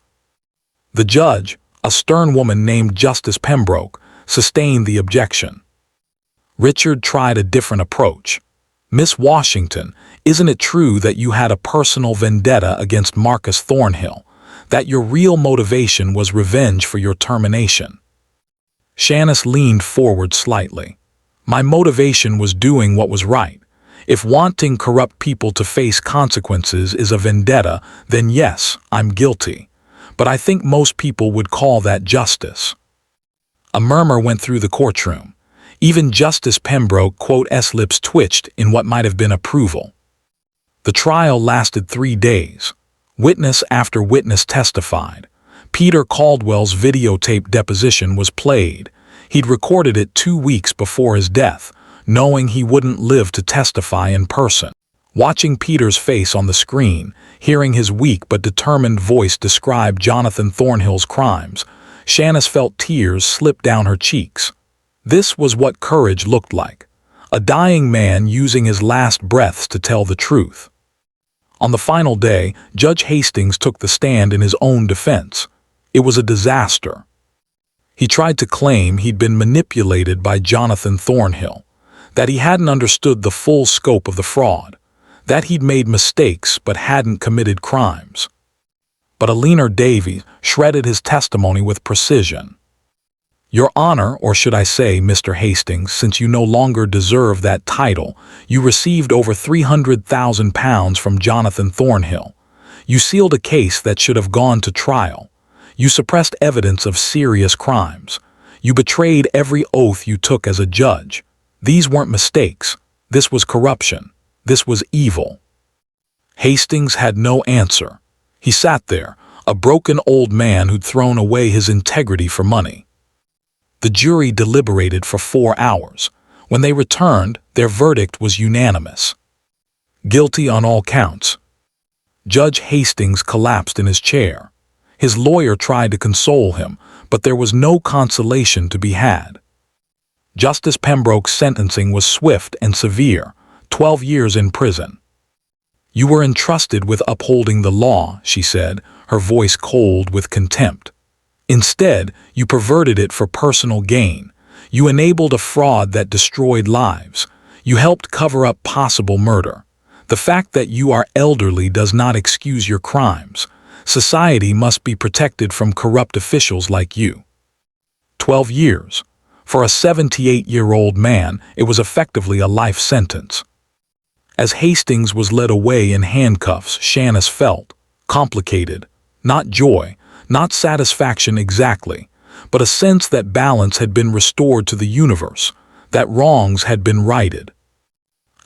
The judge, a stern woman named Justice Pembroke, sustained the objection. Richard tried a different approach. Miss Washington, isn't it true that you had a personal vendetta against Marcus Thornhill? That your real motivation was revenge for your termination? Shanice leaned forward slightly. My motivation was doing what was right. If wanting corrupt people to face consequences is a vendetta, then yes, I'm guilty. But I think most people would call that justice." A murmur went through the courtroom. Even Justice Pembroke's lips twitched in what might have been approval. The trial lasted 3 days. Witness after witness testified. Peter Caldwell's videotape deposition was played. He'd recorded it 2 weeks before his death, knowing he wouldn't live to testify in person. Watching Peter's face on the screen, hearing his weak but determined voice describe Jonathan Thornhill's crimes, Shanice felt tears slip down her cheeks. This was what courage looked like. A dying man using his last breaths to tell the truth. On the final day, Judge Hastings took the stand in his own defense. It was a disaster. He tried to claim he'd been manipulated by Jonathan Thornhill, that he hadn't understood the full scope of the fraud, that he'd made mistakes but hadn't committed crimes. But Alina Davies shredded his testimony with precision. "Your Honor, or should I say, Mr. Hastings, since you no longer deserve that title, you received over £300,000 from Jonathan Thornhill. You sealed a case that should have gone to trial. You suppressed evidence of serious crimes. You betrayed every oath you took as a judge. These weren't mistakes. This was corruption. This was evil." Hastings had no answer. He sat there, a broken old man who'd thrown away his integrity for money. The jury deliberated for 4 hours. When they returned, their verdict was unanimous. Guilty on all counts. Judge Hastings collapsed in his chair. His lawyer tried to console him, but there was no consolation to be had. Justice Pembroke's sentencing was swift and severe, 12 years in prison. "You were entrusted with upholding the law," she said, her voice cold with contempt. "Instead, you perverted it for personal gain. You enabled a fraud that destroyed lives. You helped cover up possible murder. The fact that you are elderly does not excuse your crimes. Society must be protected from corrupt officials like you." 12 years. For a 78-year-old man, it was effectively a life sentence. As Hastings was led away in handcuffs, Shanice felt complicated. Not joy, not satisfaction exactly, but a sense that balance had been restored to the universe, that wrongs had been righted.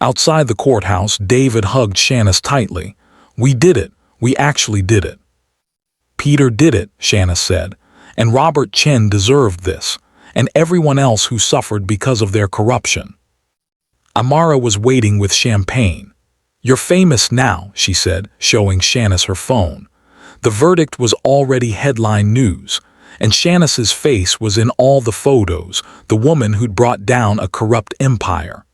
Outside the courthouse, David hugged Shanice tightly. "We did it. We actually did it." "Peter did it," Shanice said, "and Robert Chen deserved this, and everyone else who suffered because of their corruption." Amara was waiting with champagne. "You're famous now," she said, showing Shanice her phone. The verdict was already headline news, and Shanice's face was in all the photos, the woman who'd brought down a corrupt empire.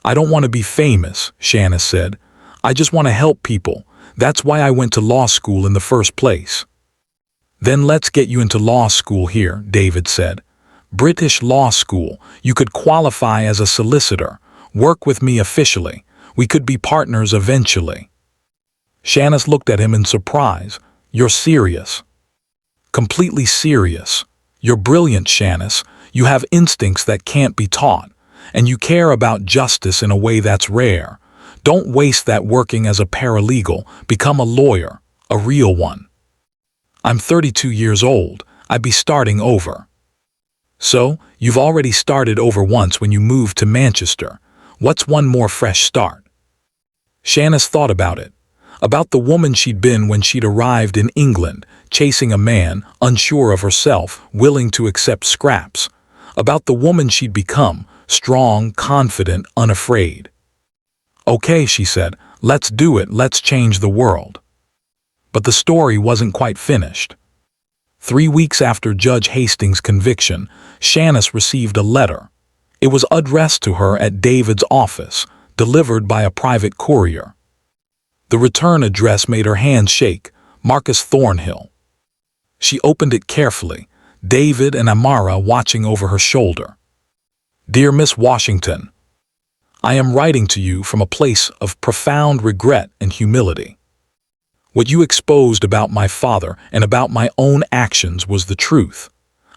"I don't want to be famous," Shanice said. "I just want to help people. That's why I went to law school in the first place." "Then let's get you into law school here," David said. "British law school. You could qualify as a solicitor. Work with me officially. We could be partners eventually." Shanice looked at him in surprise. "You're serious?" "Completely serious. You're brilliant, Shanice. You have instincts that can't be taught, and you care about justice in a way that's rare. Don't waste that working as a paralegal. Become a lawyer, a real one." "I'm 32 years old. I'd be starting over." "So, you've already started over once when you moved to Manchester. What's one more fresh start?" Shanice thought about it. About the woman she'd been when she'd arrived in England, chasing a man, unsure of herself, willing to accept scraps. About the woman she'd become, strong, confident, unafraid. "Okay," she said, "let's do it, let's change the world." But the story wasn't quite finished. 3 weeks after Judge Hastings' conviction, Shanice received a letter. It was addressed to her at David's office, delivered by a private courier. The return address made her hands shake. Marcus Thornhill. She opened it carefully, David and Amara watching over her shoulder. "Dear Miss Washington, I am writing to you from a place of profound regret and humility. What you exposed about my father and about my own actions was the truth.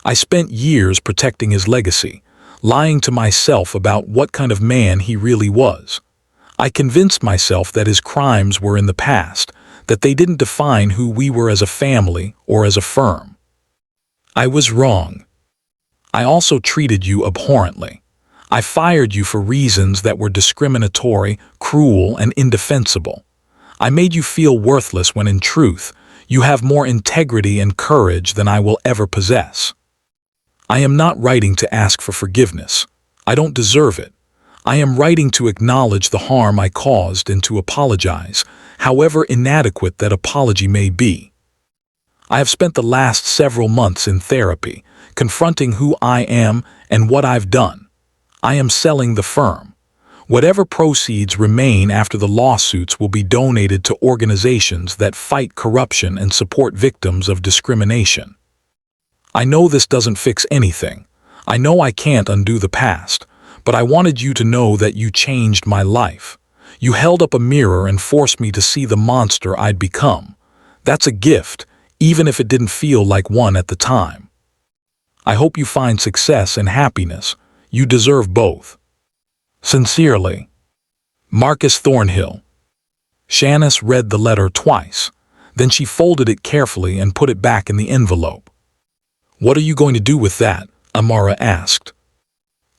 I spent years protecting his legacy, lying to myself about what kind of man he really was. I convinced myself that his crimes were in the past, that they didn't define who we were as a family or as a firm. I was wrong. I also treated you abhorrently. I fired you for reasons that were discriminatory, cruel, and indefensible. I made you feel worthless when in truth, you have more integrity and courage than I will ever possess. I am not writing to ask for forgiveness. I don't deserve it. I am writing to acknowledge the harm I caused and to apologize, however inadequate that apology may be. I have spent the last several months in therapy, confronting who I am and what I've done. I am selling the firm. Whatever proceeds remain after the lawsuits will be donated to organizations that fight corruption and support victims of discrimination. I know this doesn't fix anything. I know I can't undo the past, but I wanted you to know that you changed my life. You held up a mirror and forced me to see the monster I'd become. That's a gift, even if it didn't feel like one at the time. I hope you find success and happiness. You deserve both. Sincerely, Marcus Thornhill. Shanice read the letter twice. Then she folded it carefully and put it back in the envelope. "What are you going to do with that?" Amara asked.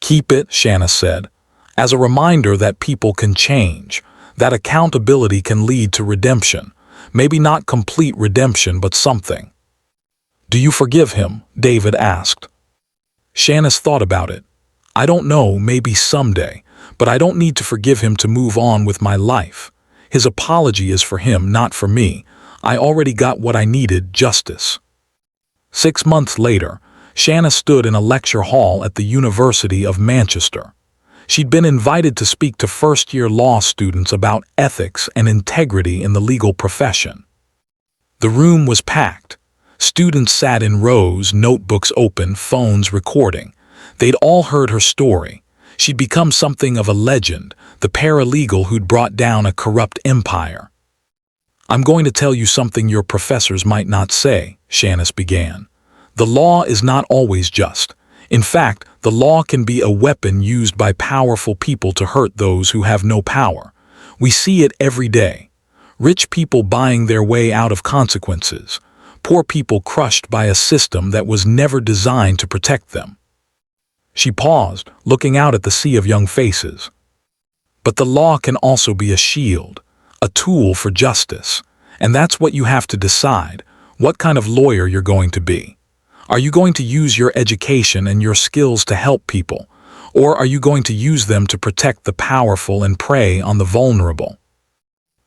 "Keep it," Shanice said, "as a reminder that people can change, that accountability can lead to redemption. Maybe not complete redemption, but something." "Do you forgive him?" David asked. Shanice thought about it. "I don't know, maybe someday, but I don't need to forgive him to move on with my life. His apology is for him, not for me. I already got what I needed, justice." 6 months later, Shanice stood in a lecture hall at the University of Manchester. She'd been invited to speak to first-year law students about ethics and integrity in the legal profession. The room was packed. Students sat in rows, notebooks open, phones recording. They'd all heard her story. She'd become something of a legend, the paralegal who'd brought down a corrupt empire. "I'm going to tell you something your professors might not say," Shanice began. "The law is not always just. In fact, the law can be a weapon used by powerful people to hurt those who have no power. We see it every day. Rich people buying their way out of consequences. Poor people crushed by a system that was never designed to protect them." She paused, looking out at the sea of young faces. "But the law can also be a shield, a tool for justice. And that's what you have to decide, what kind of lawyer you're going to be. Are you going to use your education and your skills to help people, or are you going to use them to protect the powerful and prey on the vulnerable?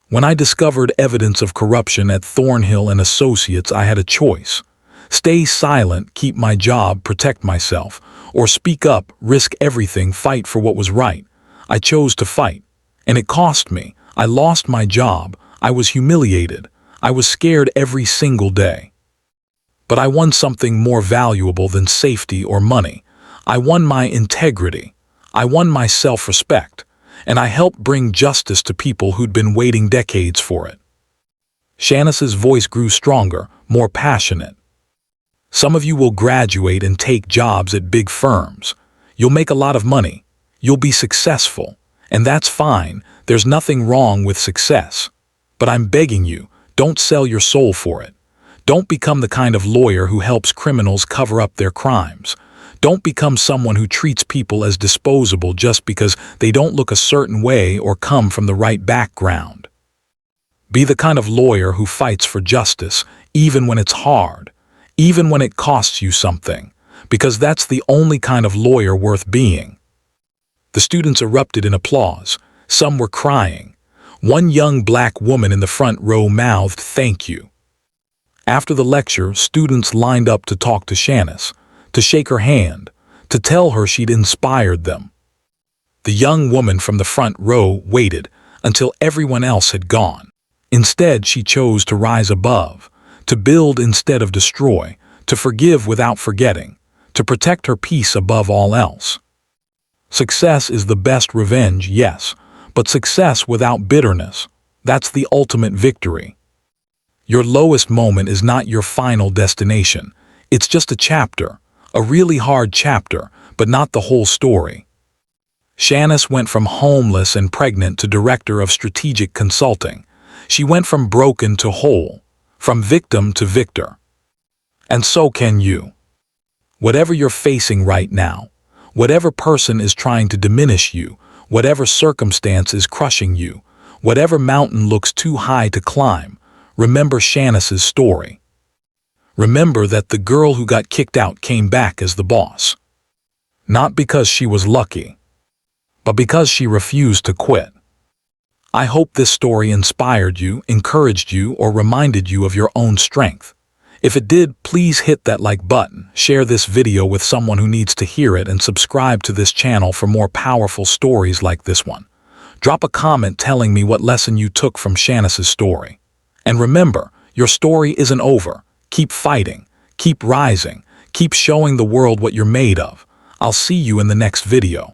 When I discovered evidence of corruption at Thornhill and Associates, I had a choice. Stay silent, keep my job, protect myself, or speak up, risk everything, fight for what was right. I chose to fight, and it cost me. I lost my job. I was humiliated. I was scared every single day. But I won something more valuable than safety or money. I won my integrity. I won my self-respect. And I helped bring justice to people who'd been waiting decades for it." Shanice's voice grew stronger, more passionate. "Some of you will graduate and take jobs at big firms. You'll make a lot of money. You'll be successful. And that's fine. There's nothing wrong with success. But I'm begging you, don't sell your soul for it. Don't become the kind of lawyer who helps criminals cover up their crimes. Don't become someone who treats people as disposable just because they don't look a certain way or come from the right background. Be the kind of lawyer who fights for justice, even when it's hard, even when it costs you something, because that's the only kind of lawyer worth being." The students erupted in applause. Some were crying. One young black woman in the front row mouthed, "Thank you." After the lecture, students lined up to talk to Shanice, to shake her hand, to tell her she'd inspired them. The young woman from the front row waited until everyone else had gone. Instead, she chose to rise above, to build instead of destroy, to forgive without forgetting, to protect her peace above all else. Success is the best revenge, yes, but success without bitterness, that's the ultimate victory. Your lowest moment is not your final destination. It's just a chapter, a really hard chapter, but not the whole story. Shanice went from homeless and pregnant to director of strategic consulting. She went from broken to whole, from victim to victor. And so can you. Whatever you're facing right now, whatever person is trying to diminish you, whatever circumstance is crushing you, whatever mountain looks too high to climb, remember Shanice's story. Remember that the girl who got kicked out came back as the boss. Not because she was lucky, but because she refused to quit. I hope this story inspired you, encouraged you, or reminded you of your own strength. If it did, please hit that like button, share this video with someone who needs to hear it, and subscribe to this channel for more powerful stories like this one. Drop a comment telling me what lesson you took from Shanice's story. And remember, your story isn't over. Keep fighting, keep rising, keep showing the world what you're made of. I'll see you in the next video.